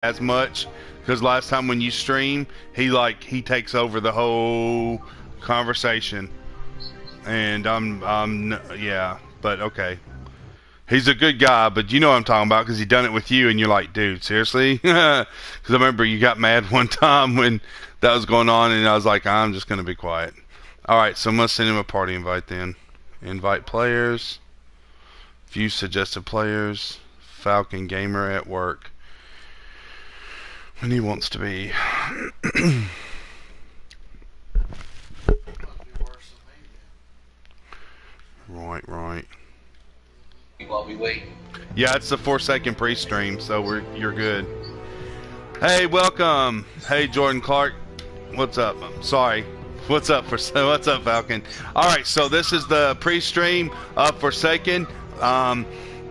as much because last time when you stream, he takes over the whole conversation, and yeah, but okay. He's a good guy, but you know what I'm talking about because he done it with you, and you're like, dude, seriously? Because I remember you got mad one time when that was going on, and I was like, I'm just gonna be quiet. All right, so I'm gonna send him a party invite then. Invite players. View suggested players. Falcon gamer at work. When he wants to be. Right. While we wait. Yeah, it's the FoRSaKeN pre-stream, so you're good. Hey, welcome. Hey, Jordan Clark. What's up? I'm sorry. What's up, Falcon? All right, so this is the pre-stream of FoRSaKeN.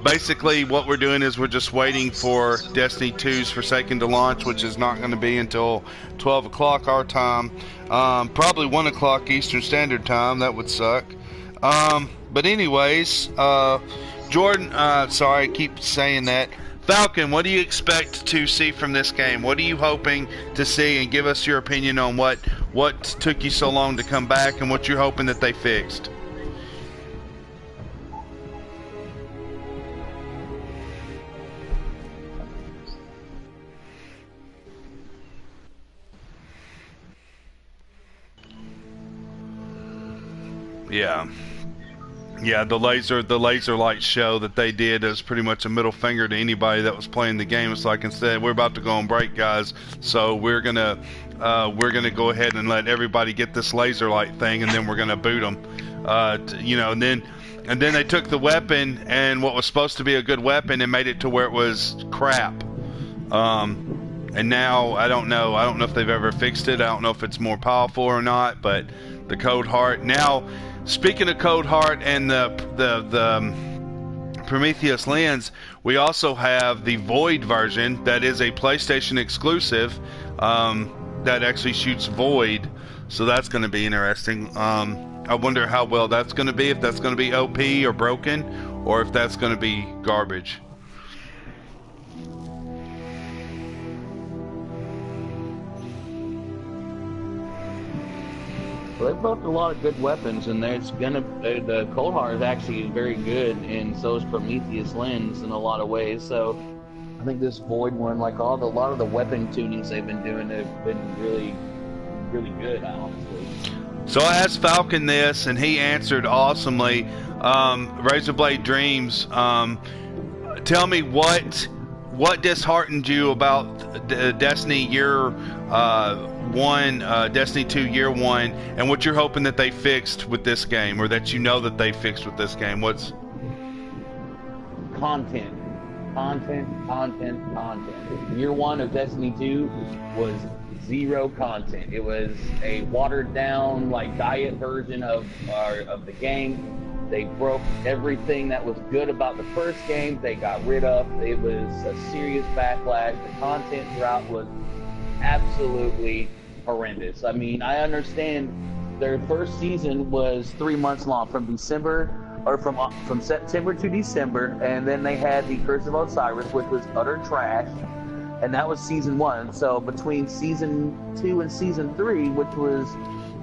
Basically, what we're doing is we're just waiting for Destiny 2's FoRSaKeN to launch, which is not going to be until 12 o'clock our time. Probably 1 o'clock Eastern Standard Time. That would suck. But anyways, Jordan, sorry, I keep saying that. Falcon, what do you expect to see from this game? What are you hoping to see? And give us your opinion on what took you so long to come back and what you're hoping that they fixed. Yeah, the laser light show that they did is pretty much a middle finger to anybody that was playing the game. It's like I said, we're about to go on break, guys. So we're gonna go ahead and let everybody get this laser light thing, and then we're gonna boot them. And then they took the weapon and what was supposed to be a good weapon and made it to where it was crap. And now I don't know if they've ever fixed it. I don't know if it's more powerful or not, but the Code Heart now. Speaking of Code Heart and the Prometheus lens, we also have the Void version that is a PlayStation exclusive that actually shoots Void, so that's going to be interesting. I wonder how well that's going to be, if that's going to be OP or broken, or if that's going to be garbage. Well, they've built a lot of good weapons, and the Cold Heart is actually very good, and so is Prometheus Lens in a lot of ways. So I think this Void one, like a lot of the weapon tunings they've been doing, have been really, really good, honestly. So I asked Falcon this, and he answered awesomely. Razorblade Dreams, tell me what disheartened you about Destiny Year 1, Destiny 2 Year 1, and what you're hoping that they fixed with this game, or that you know that they fixed with this game. What's content. Year 1 of Destiny 2 was zero content. It was a watered down, like, diet version of the game. They broke everything that was good about the first game. They got rid of. It was a serious backlash. The content drought was absolutely horrendous. I mean, I understand their first season was 3 months long, from September to December, and then they had the Curse of Osiris, which was utter trash, and that was season 1. So between season 2 and season 3, which was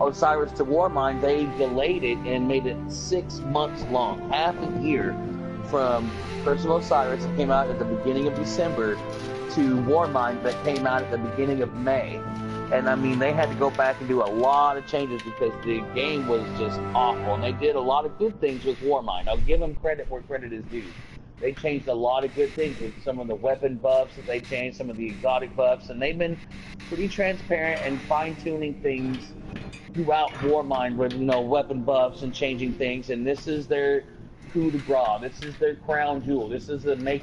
Osiris to Warmind, they delayed it and made it 6 months long, half a year, from Curse of Osiris that came out at the beginning of December to Warmind that came out at the beginning of May. And I mean, they had to go back and do a lot of changes because the game was just awful. And they did a lot of good things with Warmind. I'll give them credit where credit is due. They changed a lot of good things with some of the weapon buffs that they changed, some of the exotic buffs, and they've been pretty transparent and fine-tuning things throughout Warmind with, weapon buffs and changing things. And this is their coup de grace. This is their crown jewel. This is the make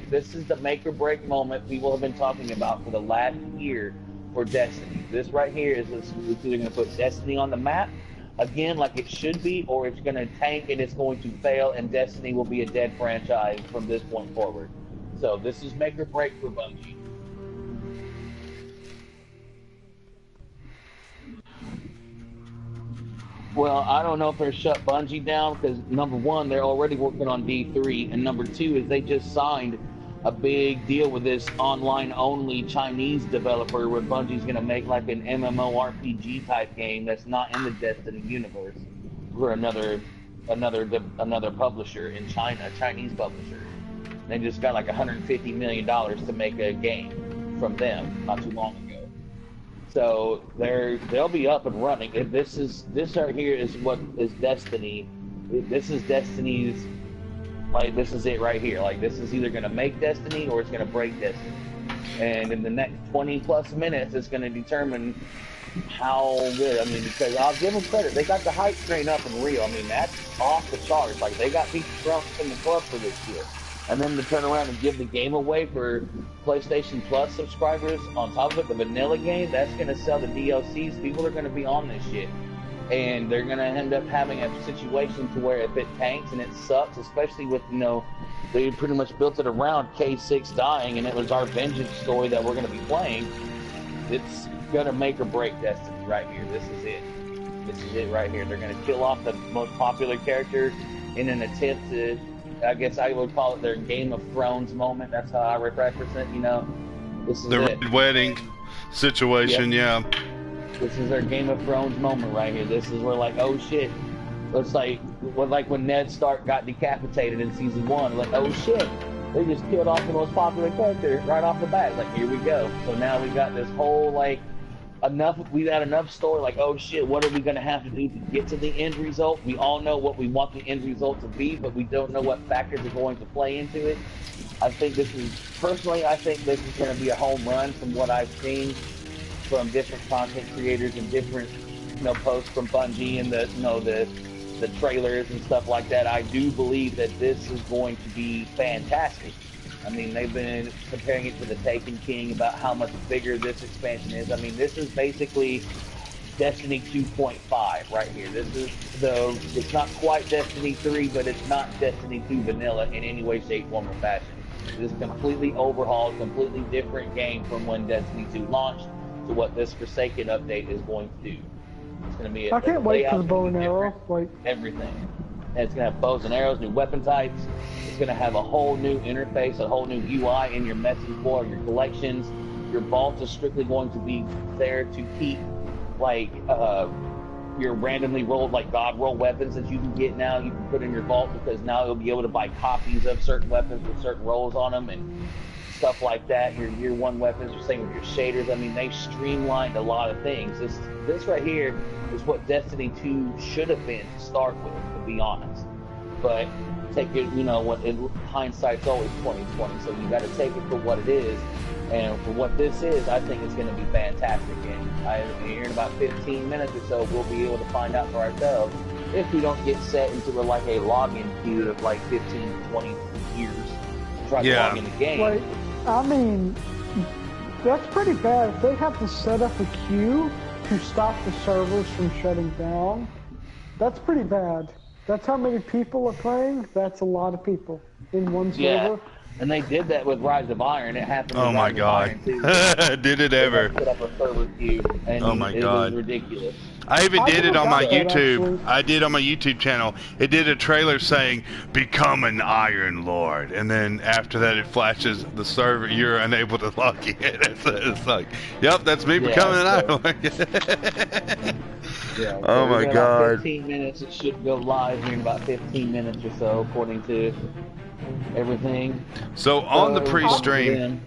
or break moment people have been talking about for the last year for Destiny. This right here is either going to put Destiny on the map again like it should be, or it's going to tank and it's going to fail, and Destiny will be a dead franchise from this point forward. So this is make or break for Bungie. Well, I don't know if they're shut Bungie down because, number one, they're already working on D3, and number two is they just signed a big deal with this online-only Chinese developer where Bungie's going to make like an MMORPG type game that's not in the Destiny universe for another publisher in China, a Chinese publisher. They just got like $150 million to make a game from them not too long ago. So they'll be up and running. If this right here is what is Destiny. This is Destiny's, like, this is it right here. Like, this is either going to make Destiny or it's going to break Destiny. And in the next 20 plus minutes, it's going to determine how good. I mean, because I'll give them credit. They got the hype train up and real. I mean, that's off the charts. Like, they got people drunk in the club for this shit. And then to turn around and give the game away for PlayStation Plus subscribers on top of it, the vanilla game, that's going to sell the DLCs. People are going to be on this shit. And they're going to end up having a situation to where if it tanks and it sucks, especially with, you know, they pretty much built it around K6 dying and it was our vengeance story that we're going to be playing, it's going to make or break Destiny right here. This is it. This is it right here. They're going to kill off the most popular character in an attempt to, I guess I would call it their Game of Thrones moment. That's how I represent it, you know. This is the it. Red Wedding situation, yep. Yeah. This is their Game of Thrones moment right here. This is where, like, oh shit. It's like when Ned Stark got decapitated in season 1. Like, oh shit. They just killed off the most popular character right off the bat. Like, here we go. So now we got this whole, like, we got enough story. Like, oh shit, what are we going to have to do to get to the end result? We all know what we want the end result to be, but we don't know what factors are going to play into it. I think this is going to be a home run from what I've seen from different content creators and different, you know, posts from Bungie and the trailers and stuff like that. I do believe that this is going to be fantastic. I mean, they've been comparing it to the Taken King about how much bigger this expansion is. I mean, this is basically Destiny 2.5 right here. It's not quite Destiny 3, but it's not Destiny 2 vanilla in any way, shape, form, or fashion. This is completely overhauled, completely different game from when Destiny 2 launched to what this FoRSaKeN update is going to do. It's going to be. I can't wait for the bow and arrow. Like everything. And it's going to have bows and arrows, new weapon types. It's going to have a whole new interface, a whole new UI in your message board, your collections. Your vault is strictly going to be there to keep, like, your randomly rolled, like, god roll weapons that you can get now. You can put in your vault because now you'll be able to buy copies of certain weapons with certain rolls on them and stuff like that. Your year 1 weapons, the same with your shaders. I mean, they streamlined a lot of things. This right here is what Destiny 2 should have been to start with, to be honest. But take it, you know, hindsight's always 20/20, so you got to take it for what it is. And for what this is, I think it's going to be fantastic. And here in about 15 minutes or so, we'll be able to find out for ourselves if we don't get set into like a login queue of like 15 to 20 years to try to log in the game. Like, I mean, that's pretty bad. If they have to set up a queue to stop the servers from shutting down, that's pretty bad. That's how many people are playing. That's a lot of people in one server. Yeah, and they did that with Rise of Iron. It happened with my Rise God. of Iron, too. Did it ever? They set up a server queue, and Oh my it God. was ridiculous. I even did it on my YouTube. Actually. I did on my YouTube channel. It did a trailer saying, "Become an Iron Lord," and then after that, it flashes the server. You're unable to log in. It's like, yep, that's me becoming an Iron Lord. Yeah, Oh my in about God. 15 minutes, it should go live here in about 15 minutes or so, according to everything. So on the So, pre-stream. then-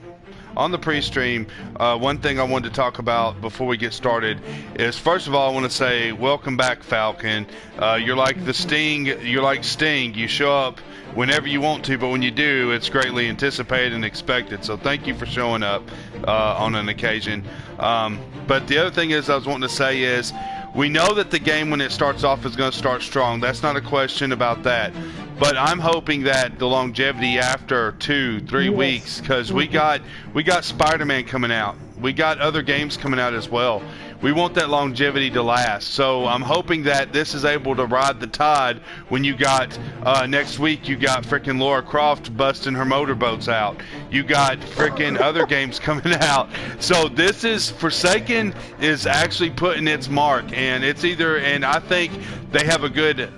On the pre-stream, one thing I wanted to talk about before we get started is, first of all, I want to say welcome back, Falcon. You're like the Sting. You're like Sting. You show up whenever you want to, but when you do, it's greatly anticipated and expected. So thank you for showing up on an occasion. But the other thing is I was wanting to say is, we know that the game, when it starts off, is going to start strong. That's not a question about that. But I'm hoping that the longevity after 2-3 weeks, because we got Spider-Man coming out. We got other games coming out as well. we want that longevity to last. So I'm hoping that this is able to ride the tide when you got next week you got freaking Laura Croft busting her motorboats out. You got freaking other games coming out. So this is FoRSaKeN is actually putting its mark, and it's either, and I think they have a good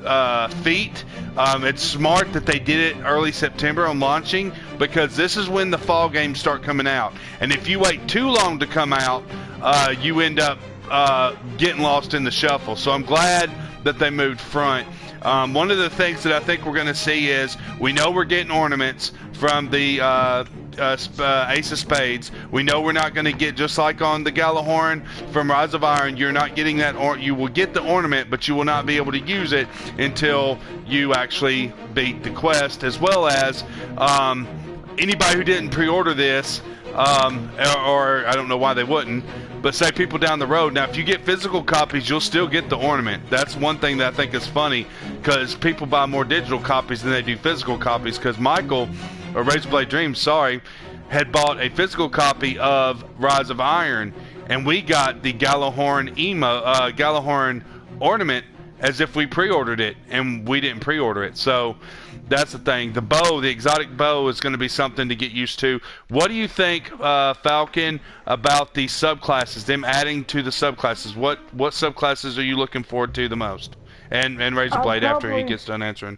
feat. It's smart that they did it early September on launching, because this is when the fall games start coming out. And if you wait too long to come out, you end up getting lost in the shuffle. So I'm glad that they moved front. One of the things that I think we're going to see is, we know we're getting ornaments from the Ace of Spades. We know we're not going to get, just like on the Galahorn from Rise of Iron, you're not getting that, or you will get the ornament, but you will not be able to use it until you actually beat the quest, as well as anybody who didn't pre-order this, or I don't know why they wouldn't, but say people down the road. Now, if you get physical copies, you'll still get the ornament. That's one thing that I think is funny, because people buy more digital copies than they do physical copies, because Michael, or Razorblade Dreams, sorry, had bought a physical copy of Rise of Iron, and we got the Galahorn Galahorn ornament as if we pre-ordered it, and we didn't pre-order it. So that's the thing. The bow, the exotic bow, is going to be something to get used to. What do you think, Falcon, about the subclasses, them adding to the subclasses? What subclasses are you looking forward to the most? And Razorblade, after he gets done answering.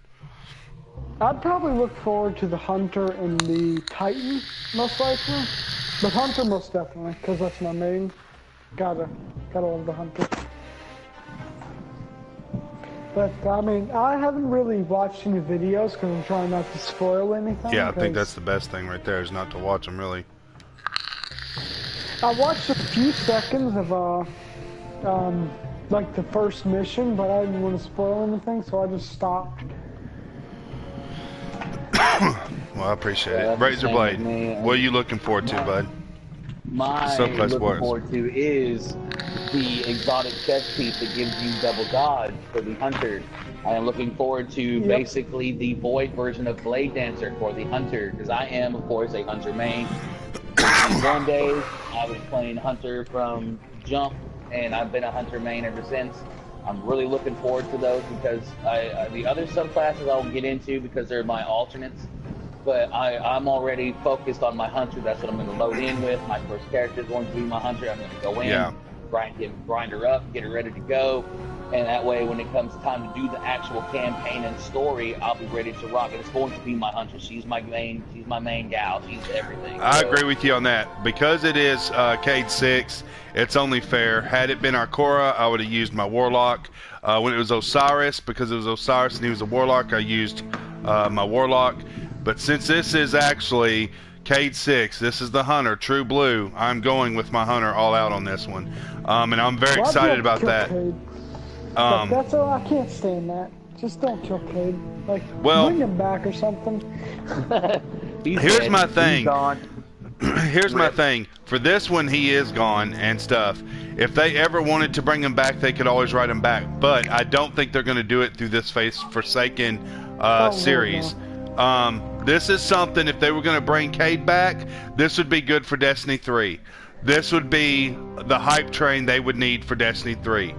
I'd probably look forward to the Hunter and the Titan, most likely. The Hunter, most definitely, because that's my main. Gotta love the Hunter. But, I mean, I haven't really watched any videos because I'm trying not to spoil anything. Yeah, I think that's the best thing right there, is not to watch them, really. I watched a few seconds of, like, the first mission, but I didn't want to spoil anything, so I just stopped. Well, I appreciate it. Razorblade, what are you looking forward to, bud? My looking forward to is the exotic chest piece that gives you double dodge for the Hunter. I am looking forward to basically the Void version of Blade Dancer for the Hunter, because I am, of course, a Hunter main. One day, I was playing Hunter from Jump, and I've been a Hunter main ever since. I'm really looking forward to those, because the other subclasses I will get into because they're my alternates. But I'm already focused on my Hunter. That's what I'm going to load in with. My first character is going to be my Hunter. I'm going to go in, grind her up, get her ready to go. And that way, when it comes time to do the actual campaign and story, I'll be ready to rock. And it's going to be my Hunter. She's my main gal. She's everything. I agree with you on that. Because it is Cade 6, it's only fair. Had it been Arcora, I would have used my Warlock. When it was Osiris, because it was Osiris and he was a Warlock, I used my Warlock. But since this is actually Cade 6, this is the Hunter, True Blue, I'm going with my Hunter all out on this one. And I'm very excited about that. That's all. I can't stand that. Just don't kill Cade. Like, bring him back or something. Here's my thing. Here's my thing. For this one, he is gone and stuff. If they ever wanted to bring him back, they could always write him back. But I don't think they're going to do it through this FoRSaKeN series. This is something, if they were going to bring Cade back, this would be good for Destiny 3. This would be the hype train they would need for Destiny 3.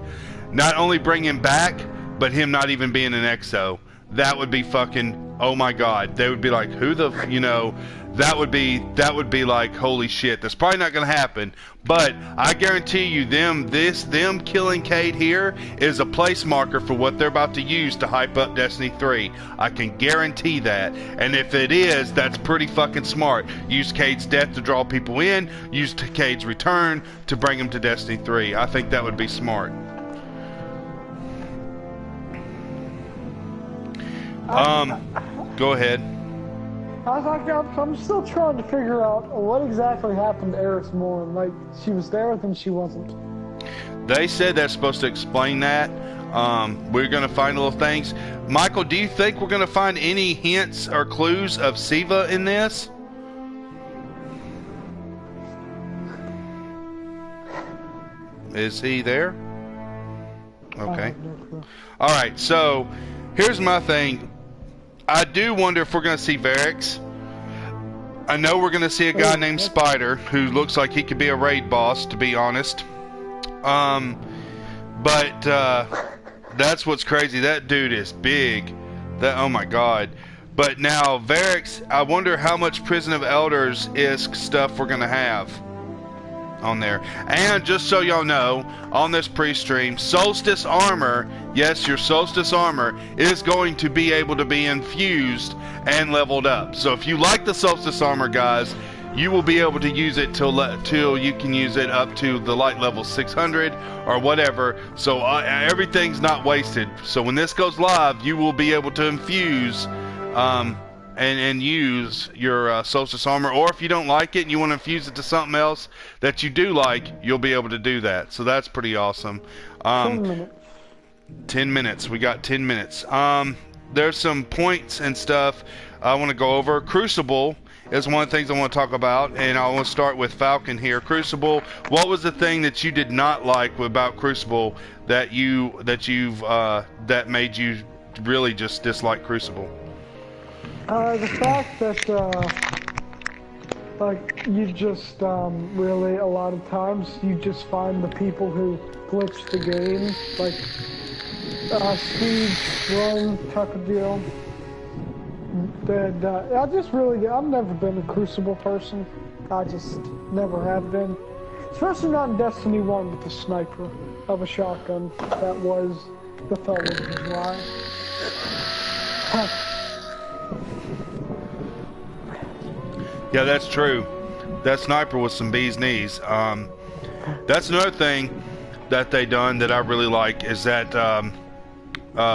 Not only bring him back, but him not even being an EXO. That would be fucking, oh my god. They would be like, who the, you know, that would be like, holy shit. That's probably not going to happen. But I guarantee you, them killing Cade here is a place marker for what they're about to use to hype up Destiny 3. I can guarantee that. And if it is, that's pretty fucking smart. Use Cade's death to draw people in. Use Cade's return to bring them to Destiny 3. I think that would be smart. Go ahead. I was like, I'm still trying to figure out what exactly happened to Eris Morn. Like, she was there, then she wasn't. They said they're supposed to explain that. We're going to find little things. Michael, do you think we're going to find any hints or clues of Siva in this? Is he there? Okay. Alright, so here's my thing. I do wonder if we're going to see Varix. I know we're going to see a guy named Spider who looks like he could be a raid boss, to be honest. But that's what's crazy. That dude is big. That, oh my god. But now Varix, I wonder how much Prison of Elders is stuff we're gonna have on there. And just so y'all know, on this pre-stream, Solstice Armor, yes, your Solstice Armor is going to be able to be infused and leveled up. So if you like the Solstice Armor, guys, you will be able to use it till you can use it up to the light level 600 or whatever. So everything's not wasted. So when this goes live, you will be able to infuse and use your Solstice Armor, or if you don't like it and you want to infuse it to something else that you do like, you'll be able to do that. So that's pretty awesome. 10 minutes. 10 minutes. We got 10 minutes. There's some points and stuff I want to go over. Crucible is one of the things I want to talk about, and I want to start with FoRSaKeN here. Crucible, what was the thing that you did not like about Crucible that made you really just dislike Crucible? The fact that, like, you just, really, a lot of times, you just find the people who glitch the game, like, speed, run type of deal. That, I've never been a Crucible person. I just never have been. Especially not in Destiny 1 with the sniper of a shotgun. That was the thought of the drive. Yeah, that's true. That sniper was some bee's knees. That's another thing that they done that I really like is that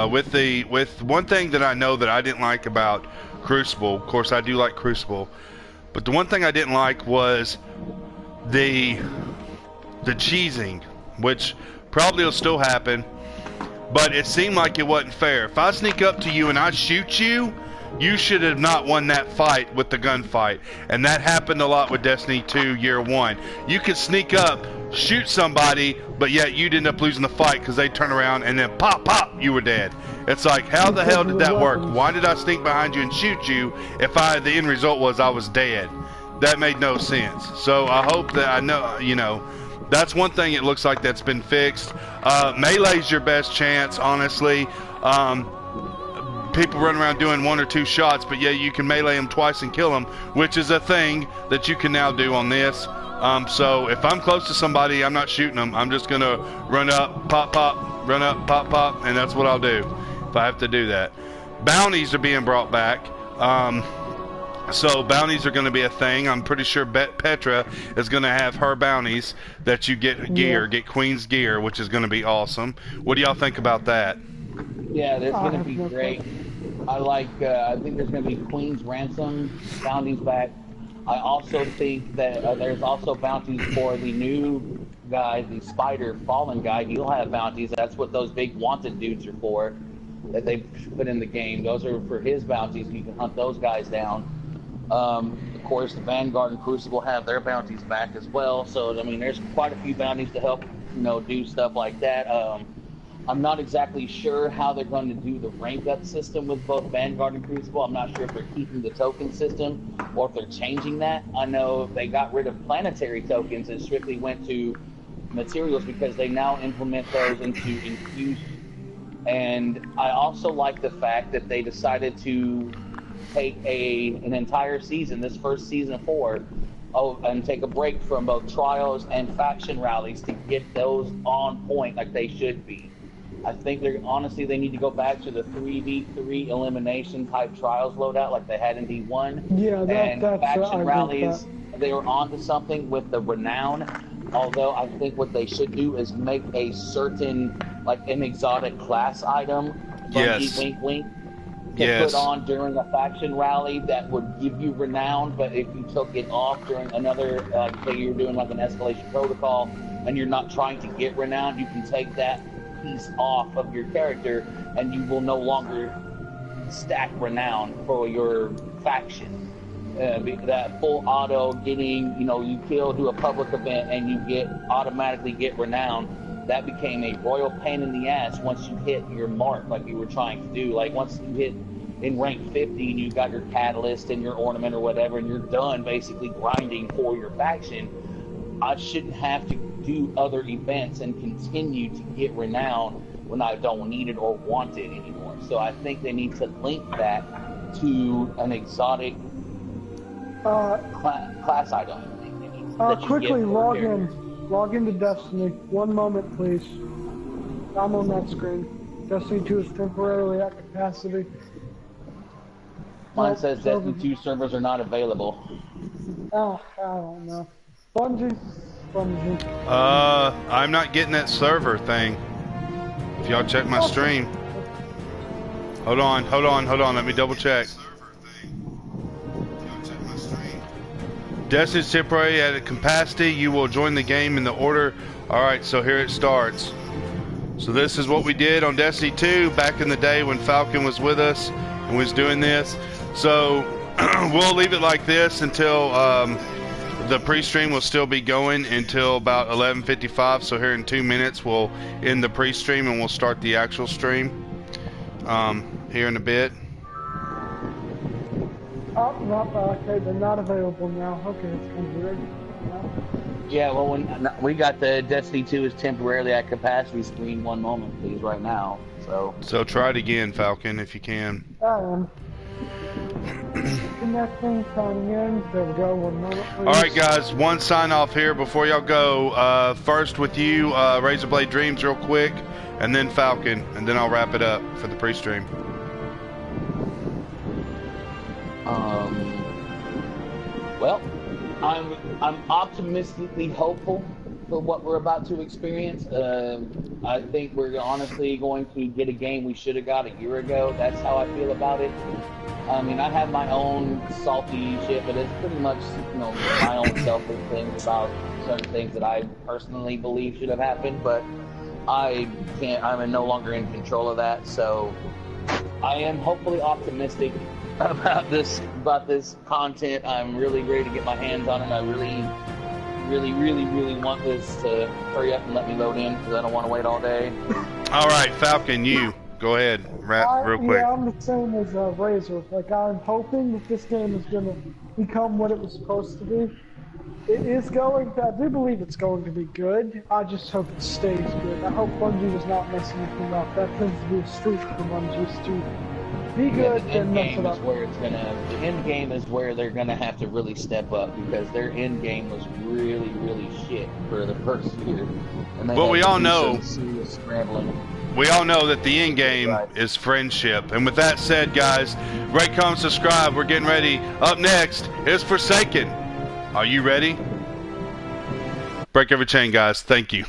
with one thing that I know that I didn't like about Crucible. Of course, I do like Crucible, but the one thing I didn't like was the cheesing, which probably will still happen. But it seemed like it wasn't fair. If I sneak up to you and I shoot you, you should have not won that fight with the gunfight. And that happened a lot with Destiny 2 Year 1. You could sneak up, shoot somebody, but yet you'd end up losing the fight because they turn around and then pop, pop, you were dead. It's like, how the hell did that work? Why did I sneak behind you and shoot you if the end result was I was dead? That made no sense. So I hope that that's one thing it looks like that's been fixed. Melee's your best chance, honestly. People run around doing 1 or 2 shots, but yeah, you can melee them twice and kill them, which is a thing that you can now do on this. So if I'm close to somebody, I'm not shooting them. I'm just gonna run up, pop, pop, run up, pop, pop, and that's what I'll do if I have to do that. Bounties are being brought back. So bounties are going to be a thing. I'm pretty sure Petra is going to have her bounties that you get gear, get Queen's gear, which is going to be awesome. What do y'all think about that? Yeah, that's going to be great. I think there's going to be Queen's Ransom bounties back. I also think that there's also bounties for the new guy, the Spider Fallen guy. You'll have bounties. That's what those big wanted dudes are for, that they put in the game. Those are for his bounties. You can hunt those guys down. Of course, the Vanguard and Crucible have their bounties back as well. So, I mean, there's quite a few bounties to help, do stuff like that. I'm not exactly sure how they're going to do the rank up system with both Vanguard and Crucible. I'm not sure if they're keeping the token system or if they're changing that. I know they got rid of planetary tokens and strictly went to materials because they now implement those into infused. And I also like the fact that they decided to take an entire season, this first season of 4, and take a break from both trials and faction rallies to get those on point like they should be. I think they need to go back to the 3v3 elimination type trials loadout like they had in D1. Yeah, that's faction rallies. They were onto something with the renown. Although I think what they should do is make a certain, like an exotic class item from Wink Wink to put on during a faction rally that would give you renown, but if you took it off during another, say you're doing like an escalation protocol and you're not trying to get renown, you can take that piece off of your character and you will no longer stack renown for your faction. That full auto getting, you kill, do a public event and you automatically get renown. That became a royal pain in the ass once you hit your mark like you were trying to do. Like once you hit in rank 50 and you got your catalyst and your ornament or whatever and you're done basically grinding for your faction, I shouldn't have to do other events and continue to get renown when I don't need it or want it anymore. So I think they need to link that to an exotic class item. Quickly log in. Log into Destiny. 1 moment, please. I'm on that screen. Destiny 2 is temporarily at capacity. Mine says Destiny 2 servers are not available. Oh, I don't know. Bungie. I'm not getting that server thing. If y'all check my stream. Hold on. Let me double check. Destiny's temporary at capacity. You will join the game in the order. Alright, so here it starts. So this is what we did on Destiny 2 back in the day when FoRSaKeN was with us and was doing this. So we'll leave it like this until the pre-stream will still be going until about 11:55. So here in 2 minutes we'll end the pre-stream and we'll start the actual stream here in a bit. Oh, no, okay, they're not available now. Okay, it's kind of weird. No. Yeah, well, when we got the Destiny 2 is temporarily at capacity screen. 1 moment, please, right now. So try it again, FoRSaKeN, if you can. Connecting, signing in. There we go. 1 moment, please. All right, guys. One sign off here before y'all go. First with you, Razorblade Dreams, real quick, and then FoRSaKeN, and then I'll wrap it up for the pre-stream. Well, I'm optimistically hopeful for what we're about to experience. I think we're honestly going to get a game we should have got a year ago. That's how I feel about it. I mean, I have my own salty shit, but it's pretty much, you know, my own selfish things about certain things that I personally believe should have happened, but I'm no longer in control of that, so I am hopefully optimistic about this content. I'm really ready to get my hands on it. I really want this to hurry up and let me load in because I don't want to wait all day. All right, FoRSaKeN, you go ahead, wrap real quick. Yeah, I'm the same as Razor. Like, I'm hoping that this game is going to become what it was supposed to be. It is going to, I do believe it's going to be good. I just hope it stays good. I hope Bungie does not mess anything up. That tends to be a streak for Bungie's to be good and mess it up. The end game is where they're gonna have to really step up because their end game was really shit for the first year. And well, we all know. Scrambling. We all know that the end game is friendship. And with that said, guys, rate, comment, subscribe. We're getting ready. Up next is FoRSaKeN. Are you ready? Break every chain, guys. Thank you.